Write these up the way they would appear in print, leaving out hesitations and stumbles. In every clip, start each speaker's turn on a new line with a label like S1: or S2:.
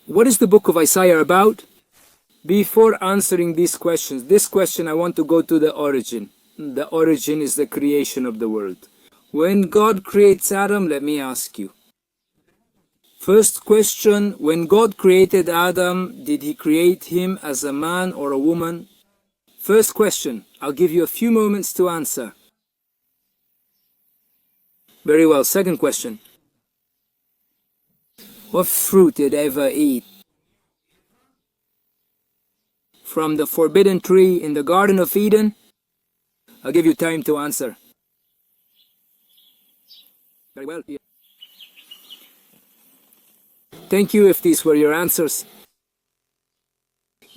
S1: What is the book of Isaiah about? Before answering these questions, this question I want to go to the origin. The origin is the creation of the world. When God creates Adam, let me ask you. First question, when God created Adam, did he create him as a man or a woman? First question, I'll give you a few moments to answer. Very well, second question. What fruit did Eva eat? From the forbidden tree in the Garden of Eden? I'll give you time to answer. Very well. Thank you if these were your answers.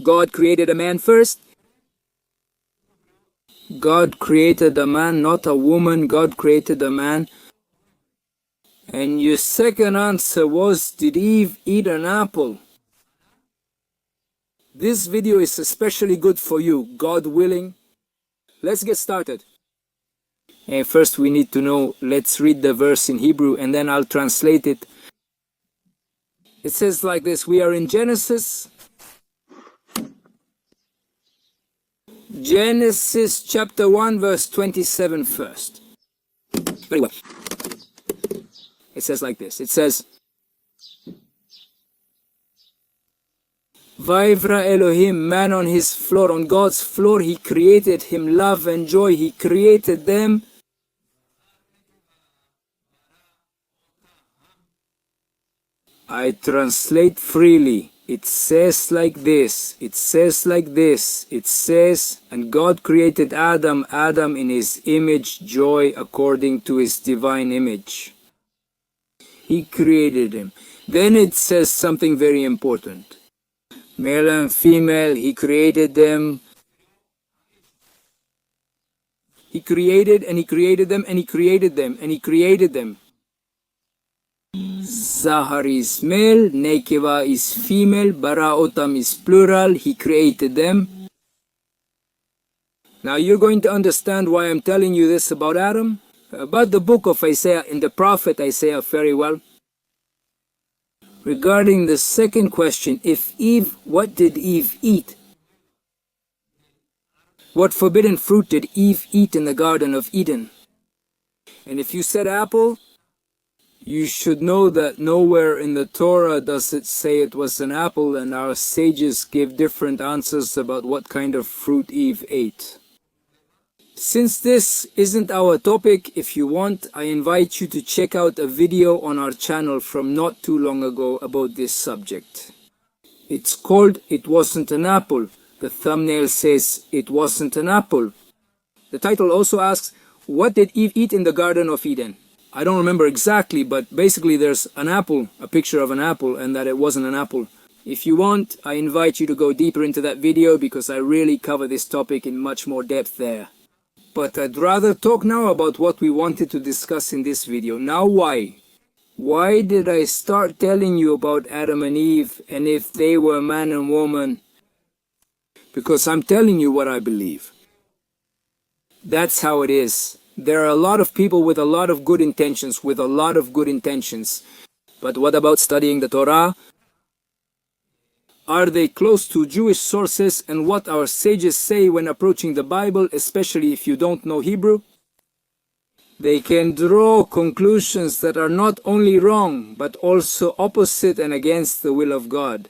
S1: God created a man first. God created a man, not a woman. God created a man. And your second answer was, did Eve eat an apple? This video is especially good for you, God willing. Let's get started. And first we need to know, let's read the verse in Hebrew and then I'll translate it. It says like this, we are in Genesis chapter 1 verse 27 first. Very well. It says like this, it says, Vayivra Elohim, man on his floor, on God's floor, he created him love and joy, he created them. I translate freely. It says like this, it says like this, it says, and God created Adam in his image, joy according to his divine image. He created him. Then it says something very important. Male and female, he created them. He created and he created them and he created them and he created them. Zahar is male, Nekeva is female, Baraotam is plural, he created them. Now you're going to understand why I'm telling you this about Adam, about the book of Isaiah and the prophet Isaiah very well. Regarding the second question, if Eve, what did Eve eat? What forbidden fruit did Eve eat in the Garden of Eden? And if you said apple, you should know that nowhere in the Torah does it say it was an apple, and our sages give different answers about what kind of fruit Eve ate. Since this isn't our topic, if you want, I invite you to check out a video on our channel from not too long ago about this subject. It's called It Wasn't an Apple. The thumbnail says It Wasn't an Apple. The title also asks, what did Eve eat in the Garden of Eden? I don't remember exactly, but basically there's an apple, a picture of an apple, and that it wasn't an apple. If you want, I invite you to go deeper into that video because I really cover this topic in much more depth there. But I'd rather talk now about what we wanted to discuss in this video. Now why? Why did I start telling you about Adam and Eve and if they were man and woman? Because I'm telling you what I believe. That's how it is. There are a lot of people with a lot of good intentions, But what about studying the Torah? Are they close to Jewish sources and what our sages say when approaching the Bible, especially if you don't know Hebrew? They can draw conclusions that are not only wrong, but also opposite and against the will of God.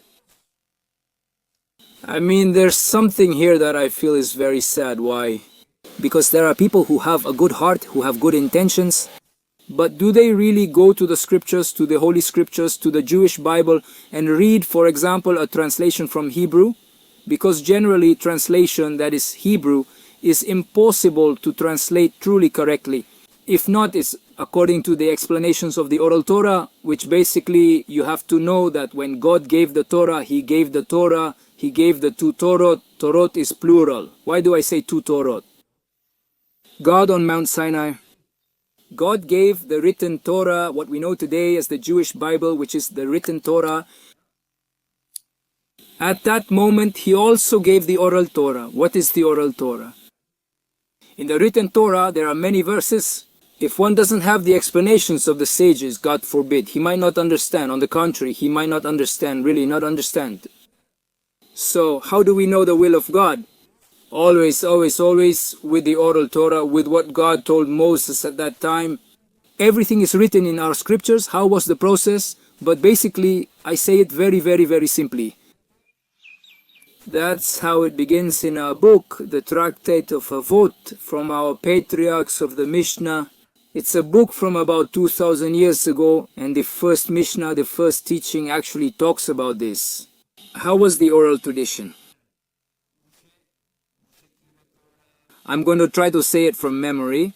S1: I mean, there's something here that I feel is very sad. Why? Because there are people who have a good heart, who have good intentions, but do they really go to the scriptures, to the Holy Scriptures, to the Jewish Bible, and read, for example, a translation from Hebrew? Because generally, translation that is Hebrew is impossible to translate truly correctly. If not, it's according to the explanations of the Oral Torah, which basically you have to know that when God gave the Torah, He gave the Torah, He gave the two Torot. Torot is plural. Why do I say two Torot? God on Mount Sinai. God gave the written Torah, what we know today as the Jewish Bible, which is the written Torah. At that moment, He also gave the oral Torah. What is the oral Torah? In the written Torah, there are many verses, If one doesn't have the explanations of the sages, God forbid, he might not understand. On the contrary, he might not understand, really not understand. So how do we know the will of God? Always, always, always with the oral Torah, with what God told Moses at that time. Everything is written in our scriptures. How was the process? But basically, I say it very, very, very simply. That's how it begins in our book, the Tractate of Avot, from our patriarchs of the Mishnah. It's a book from about 2000 years ago, and the first Mishnah, the first teaching actually talks about this. How was the oral tradition? I'm going to try to say it from memory.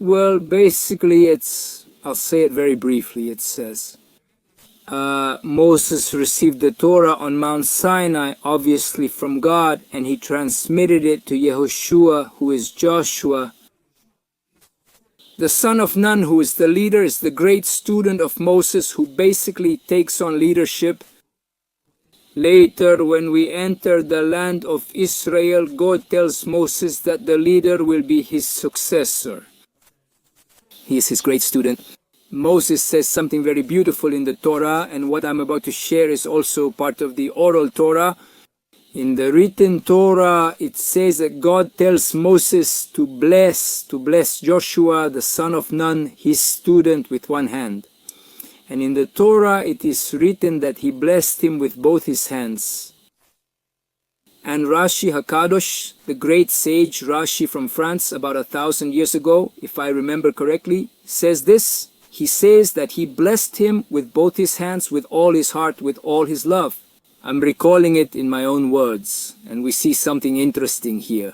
S1: Well, basically I'll say it very briefly. It says, Moses received the Torah on Mount Sinai, obviously from God, and he transmitted it to Yehoshua, who is Joshua. The son of Nun, who is the leader, is the great student of Moses, who basically takes on leadership. Later, when we enter the land of Israel, God tells Moses that the leader will be his successor. He is his great student. Moses says something very beautiful in the Torah, and what I'm about to share is also part of the oral Torah. In the written Torah, it says that God tells Moses to bless Joshua, the son of Nun, his student, with one hand. And in the Torah, it is written that he blessed him with both his hands. And Rashi Hakadosh, the great sage Rashi from France, about 1,000 years ago, if I remember correctly, says this. He says that he blessed him with both his hands, with all his heart, with all his love. I'm recalling it in my own words, and we see something interesting here.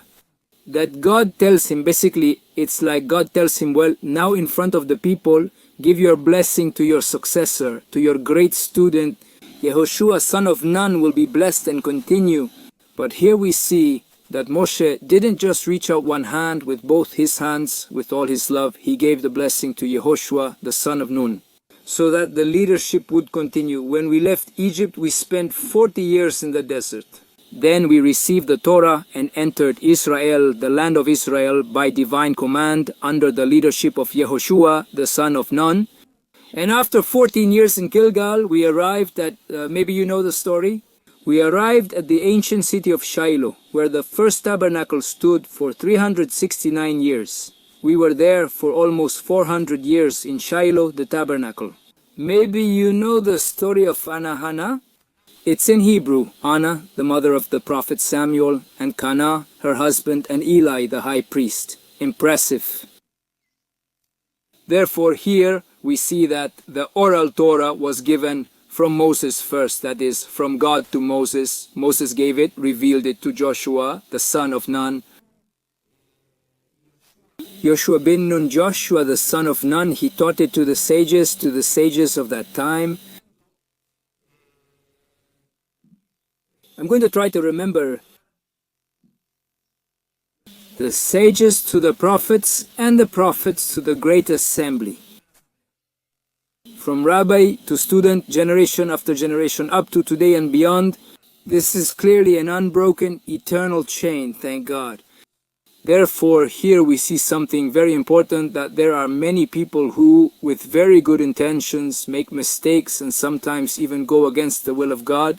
S1: That God tells him, basically, it's like God tells him, well, now in front of the people, give your blessing to your successor, to your great student. Yehoshua, son of Nun, will be blessed and continue. But here we see that Moshe didn't just reach out one hand with both his hands, with all his love. He gave the blessing to Yehoshua, the son of Nun, so that the leadership would continue. When we left Egypt, we spent 40 years in the desert. Then we received the Torah and entered Israel, the land of Israel, by divine command under the leadership of Yehoshua, the son of Nun. And after 14 years in Gilgal, we arrived at, maybe you know the story, we arrived at the ancient city of Shiloh, where the first tabernacle stood for 369 years. We were there for almost 400 years in Shiloh, the tabernacle. Maybe you know the story of Hannah. It's in Hebrew. Anna, the mother of the prophet Samuel, and Cana, her husband, and Eli, the high priest. Impressive. Therefore, here we see that the oral Torah was given from Moses first, that is, from God to Moses. Moses gave it, revealed it to Joshua, the son of Nun. Joshua bin Nun, Joshua, the son of Nun, he taught it to the sages of that time. I'm going to try to remember the sages to the prophets and the prophets to the great assembly. From rabbi to student, generation after generation, up to today and beyond, this is clearly an unbroken, eternal chain, thank God. Therefore, here we see something very important, that there are many people who, with very good intentions, make mistakes and sometimes even go against the will of God.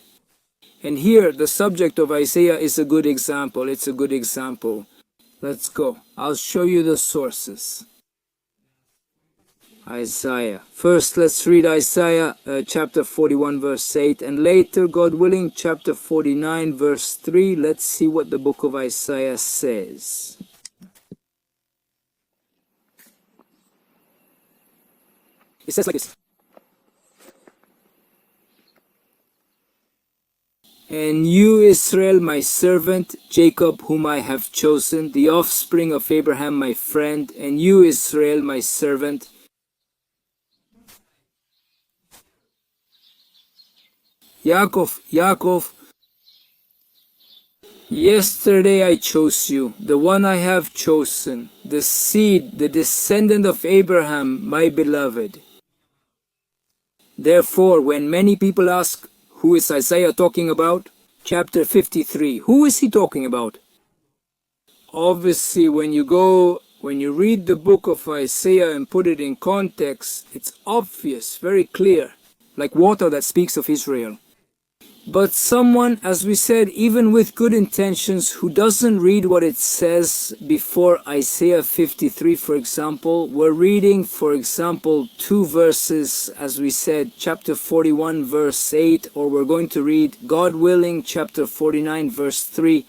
S1: And here, the subject of Isaiah is a good example. It's a good example. Let's go. I'll show you the sources. Isaiah. First, let's read Isaiah chapter 41 verse 8, and later, God willing, chapter 49 verse 3. Let's see what the book of Isaiah says. It says like this. And you, Israel, my servant, Jacob, whom I have chosen, the offspring of Abraham, my friend, and you, Israel, my servant. Yaakov, yesterday I chose you, the one I have chosen, the seed, the descendant of Abraham, my beloved. Therefore, when many people ask, who is Isaiah talking about? Chapter 53. Who is he talking about? Obviously, when you read the book of Isaiah and put it in context, it's obvious, very clear, like water that speaks of Israel. But someone, as we said, even with good intentions, who doesn't read what it says before Isaiah 53, for example, we're reading, for example, two verses, as we said, chapter 41, verse 8, or we're going to read, God willing, chapter 49, verse 3.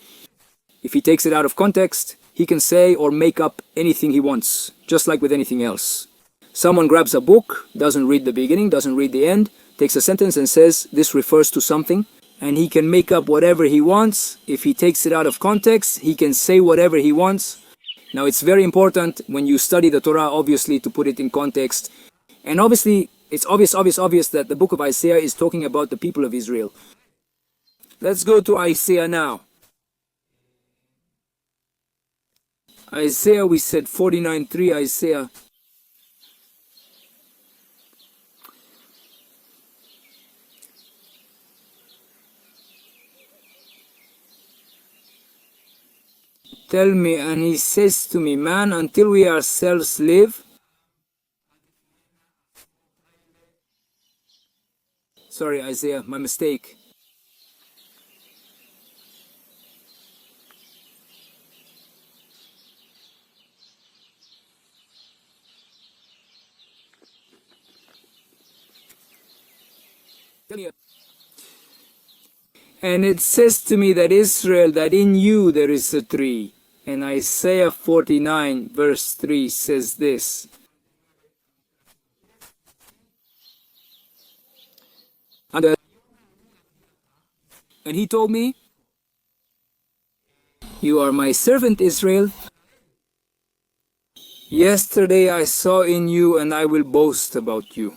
S1: If he takes it out of context, he can say or make up anything he wants, just like with anything else. Someone grabs a book, doesn't read the beginning, doesn't read the end, takes a sentence and says this refers to something, and he can make up whatever he wants. If he takes it out of context, he can say whatever he wants. Now, it's very important when you study the Torah, obviously, to put it in context. And obviously, it's obvious that the book of Isaiah is talking about the people of Israel. Let's go to Isaiah now. Isaiah, we said 49:3, Isaiah. Tell me, and he says to me, man, until we ourselves live. Sorry, Isaiah, my mistake. And it says to me that Israel, that in you there is a tree. And Isaiah 49 verse 3 says this. And he told me, you are my servant Israel. Yesterday I saw in you and I will boast about you.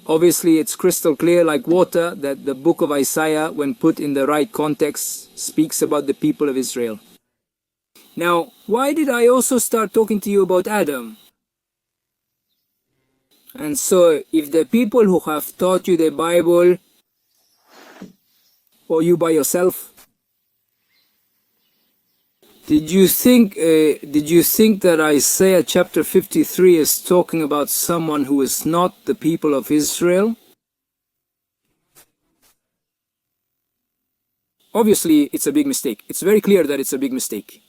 S1: Obviously, it's crystal clear like water that the book of Isaiah, when put in the right context, speaks about the people of Israel. Now, why did I also start talking to you about Adam? And so, if the people who have taught you the Bible, or you by yourself, did you think that Isaiah chapter 53 is talking about someone who is not the people of Israel? Obviously, it's a big mistake. It's very clear that it's a big mistake.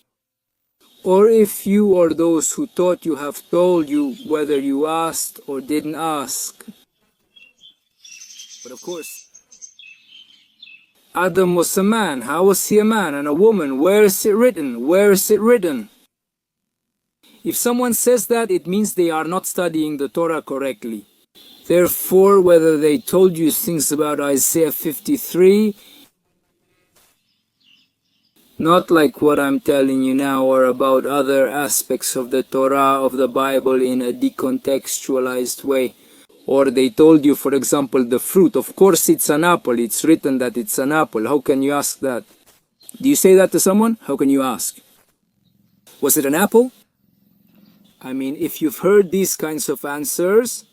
S1: Or if you or those who taught you have told you whether you asked or didn't ask. But of course, Adam was a man. How was he a man? And a woman? Where is it written? Where is it written? If someone says that, it means they are not studying the Torah correctly. Therefore, whether they told you things about Isaiah 53, not like what I'm telling you now, or about other aspects of the Torah, of the Bible in a decontextualized way. Or they told you, for example, the fruit. Of course it's an apple. It's written that it's an apple. How can you ask that? Do you say that to someone? How can you ask? Was it an apple? I mean, if you've heard these kinds of answers,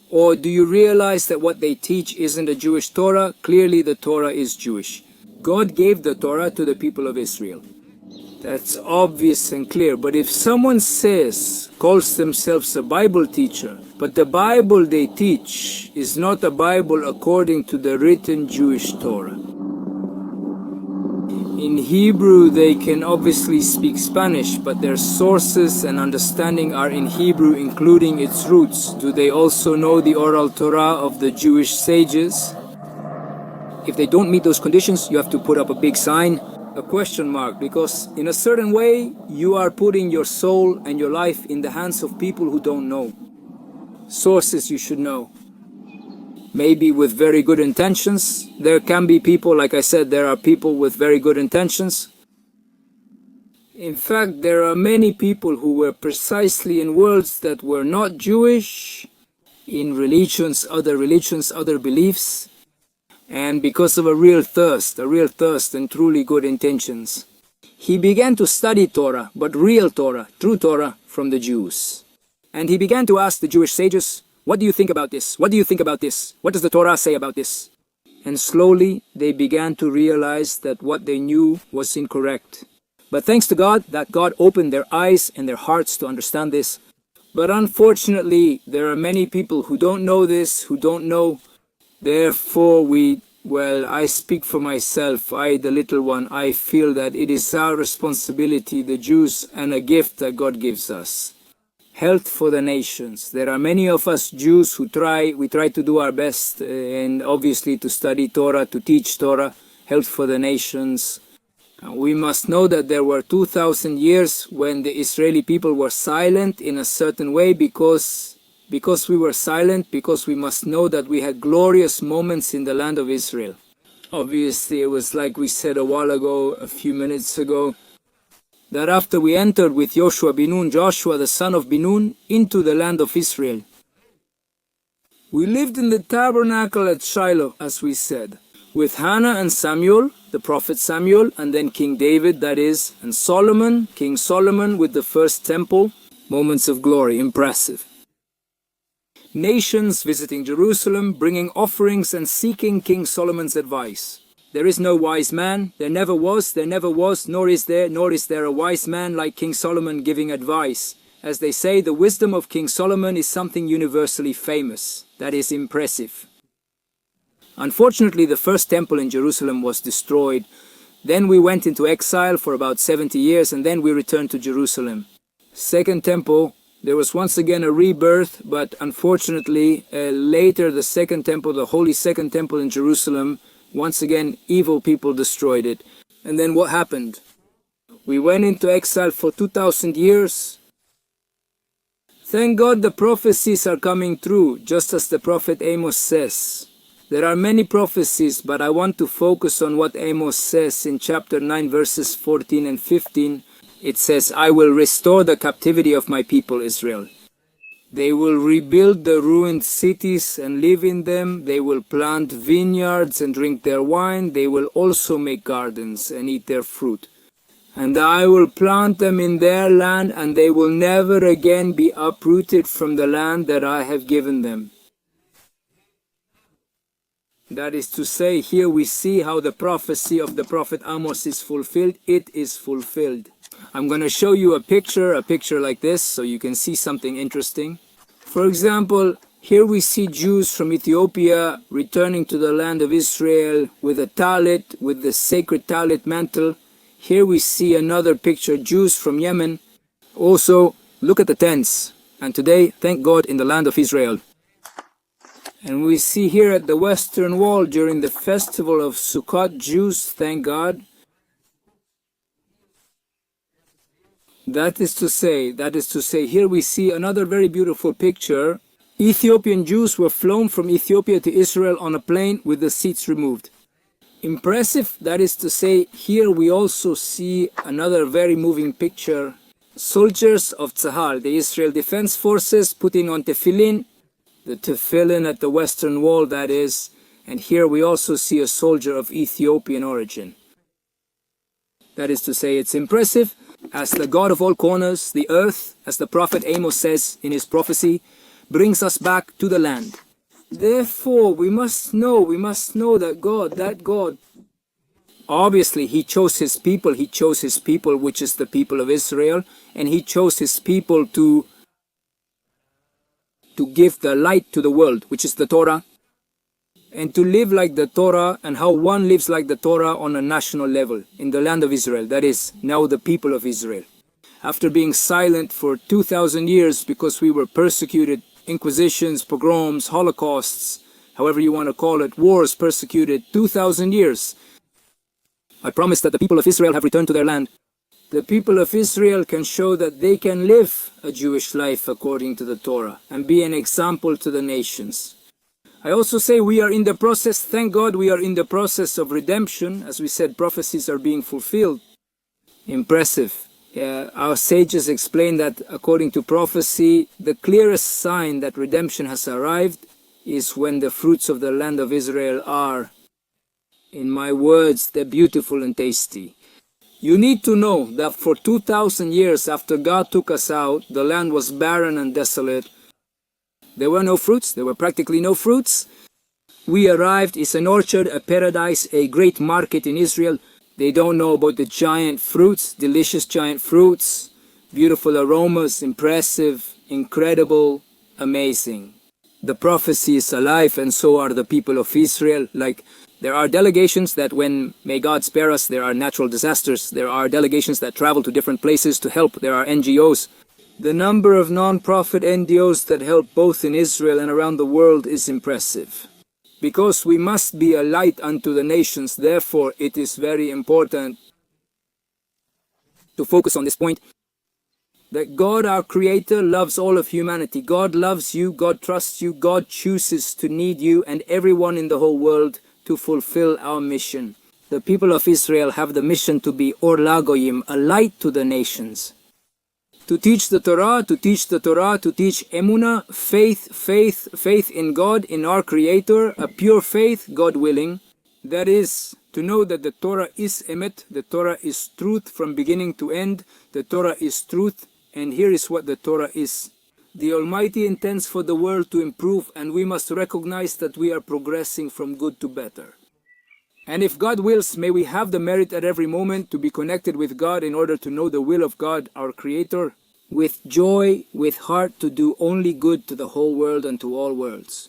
S1: or do you realize that what they teach isn't a Jewish Torah? Clearly the Torah is Jewish. God gave the Torah to the people of Israel. That's obvious and clear. But if someone calls themselves a Bible teacher, but the Bible they teach is not a Bible according to the written Jewish Torah. In Hebrew, they can obviously speak Spanish, but their sources and understanding are in Hebrew, including its roots. Do they also know the oral Torah of the Jewish sages? If they don't meet those conditions, you have to put up a big sign, a question mark, because in a certain way, you are putting your soul and your life in the hands of people who don't know. Sources you should know. maybe with very good intentions. There can be people, like I said, there are people with very good intentions. In fact, there are many people who were precisely in worlds that were not Jewish, in religions, other beliefs, and because of a real thirst and truly good intentions, he began to study Torah, but real Torah, true Torah from the Jews. And he began to ask the Jewish sages, what do you think about this? What do you think about this? What does the Torah say about this? And slowly they began to realize that what they knew was incorrect. But thanks to God, that God opened their eyes and their hearts to understand this. But unfortunately, there are many people who don't know this, who don't know. Therefore, I speak for myself, I, the little one, I feel that it is our responsibility, the Jews, and a gift that God gives us. Health for the nations. There are many of us Jews who we try to do our best, and obviously to study Torah, to teach Torah, health for the nations. We must know that there were 2,000 years when the Israeli people were silent in a certain way because we were silent, because we must know that we had glorious moments in the land of Israel. Obviously, it was like we said a few minutes ago, that after we entered with Joshua the son of Binun, into the land of Israel, we lived in the tabernacle at Shiloh, as we said, with Hannah and Samuel, the prophet Samuel, and then King David, that is, and Solomon, King Solomon with the first temple. Moments of glory, impressive. Nations visiting Jerusalem, bringing offerings and seeking King Solomon's advice. There is no wise man, there never was, nor is there a wise man like King Solomon giving advice. As they say, the wisdom of King Solomon is something universally famous. That is impressive. Unfortunately, the first temple in Jerusalem was destroyed. Then we went into exile for about 70 years, and then we returned to Jerusalem. Second temple, there was once again a rebirth, but unfortunately, later the second temple, the holy second temple in Jerusalem, once again, evil people destroyed it. And then what happened? We went into exile for 2,000 years. Thank God the prophecies are coming true, just as the prophet Amos says. There are many prophecies, but I want to focus on what Amos says in chapter 9, verses 14 and 15. It says, I will restore the captivity of my people Israel. They will rebuild the ruined cities and live in them. They will plant vineyards and drink their wine. They will also make gardens and eat their fruit. And I will plant them in their land, and they will never again be uprooted from the land that I have given them. That is to say, here we see how the prophecy of the prophet Amos is fulfilled. It is fulfilled. I'm going to show you a picture like this, so you can see something interesting. For example, here we see Jews from Ethiopia returning to the land of Israel with a talit, with the sacred talit mantle. Here we see another picture, Jews from Yemen. Also, look at the tents. And today, thank God, in the land of Israel. And we see here at the Western Wall during the festival of Sukkot, Jews, thank God. That is to say, here we see another very beautiful picture. Ethiopian Jews were flown from Ethiopia to Israel on a plane with the seats removed. Impressive, that is to say, here we also see another very moving picture. Soldiers of Tzahal, the Israel Defense Forces, putting on tefillin, the tefillin at the Western Wall, that is, and here we also see a soldier of Ethiopian origin. That is to say, it's impressive. As the God of all corners, the earth, as the prophet Amos says in his prophecy, brings us back to the land. Therefore, we must know that God, obviously, he chose his people, which is the people of Israel, and he chose his people to give the light to the world, which is the Torah, and to live like the Torah, and how one lives like the Torah on a national level in the land of Israel, that is, now the people of Israel. After being silent for 2,000 years because we were persecuted, inquisitions, pogroms, holocausts, however you want to call it, wars, persecuted, 2,000 years, I promise that the people of Israel have returned to their land. The people of Israel can show that they can live a Jewish life according to the Torah and be an example to the nations. I also say we are in the process, thank God we are in the process of redemption. As we said, prophecies are being fulfilled. Impressive. Our sages explain that according to prophecy, the clearest sign that redemption has arrived is when the fruits of the land of Israel are, in my words, they're beautiful and tasty. You need to know that for 2,000 years after God took us out, the land was barren and desolate. There were no fruits. There were practically no fruits. We arrived. It's an orchard, a paradise, a great market in Israel. They don't know about the giant fruits, delicious giant fruits, beautiful aromas, impressive, incredible, amazing. The prophecy is alive, and so are the people of Israel. Like, there are delegations that when, may God spare us, there are natural disasters. There are delegations that travel to different places to help. There are NGOs. The number of non-profit NGOs that help both in Israel and around the world is impressive. Because we must be a light unto the nations, therefore it is very important to focus on this point, that God, our Creator, loves all of humanity. God loves you, God trusts you, God chooses to need you and everyone in the whole world to fulfill our mission. The people of Israel have the mission to be Or Lagoyim, a light to the nations. To teach the Torah, to teach the Torah, to teach Emunah, faith in God, in our Creator, a pure faith, God willing. That is, to know that the Torah is Emet, the Torah is truth from beginning to end, the Torah is truth, and here is what the Torah is. The Almighty intends for the world to improve, and we must recognize that we are progressing from good to better. And if God wills, may we have the merit at every moment to be connected with God in order to know the will of God, our Creator, with joy, with heart to do only good to the whole world and to all worlds.